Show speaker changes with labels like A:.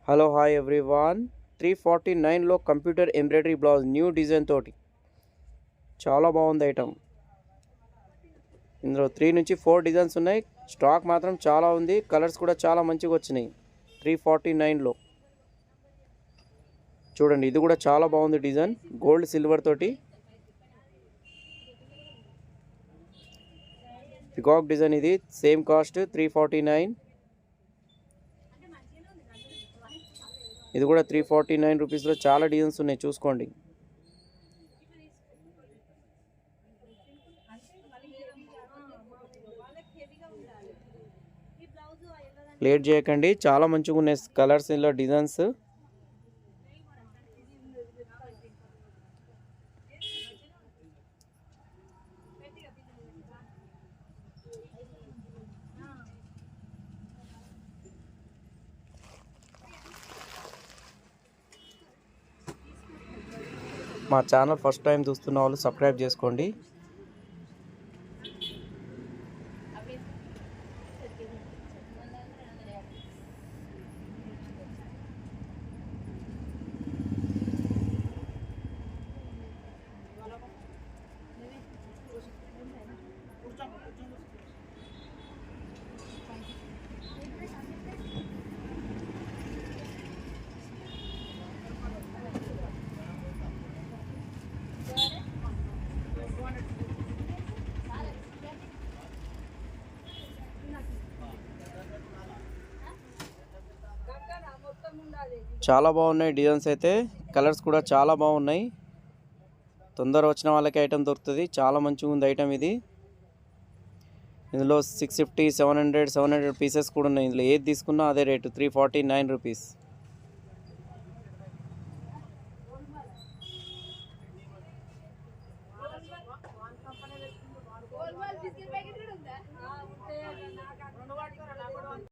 A: Hello hi everyone 349లో computer embroidery blouse new design తోటి చాలా బాగుంది ఐటమ్. ఇందులో 3 నుంచి 4 డిజైన్స్ ఉన్నాయి. స్టాక్ మాత్రం చాలా ఉంది. కలర్స్ కూడా చాలా మంచిగా వచ్చినాయి. 349లో చూడండి, ఇది కూడా చాలా బాగుంది డిజైన్. గోల్డ్ సిల్వర్ తోటి పికాక్ డిజైన్. ఇది సేమ్ కాస్ట్ 349. ఇది కూడా 349 రూపీస్లో చాలా డిజైన్స్ ఉన్నాయి, చూసుకోండి. లేట్ చేయకండి, చాలా మంచిగా ఉన్నాయి కలర్స్, ఇలా డిజైన్స్. మా ఛానల్ ఫస్ట్ టైం చూస్తున్న వాళ్ళు సబ్స్క్రైబ్ చేసుకోండి. చాలా బాగున్నాయి డిజైన్స్ అయితే. కలర్స్ కూడా చాలా బాగున్నాయి. తొందర వచ్చిన వాళ్ళకి ఐటమ్ దొరుకుతుంది. చాలా మంచిగా ఉంది ఐటమ్ ఇది. ఇందులో 650, 700 పీసెస్ కూడా ఉన్నాయి. ఇందులో ఏది తీసుకున్నా అదే రేటు 349 రూపీస్.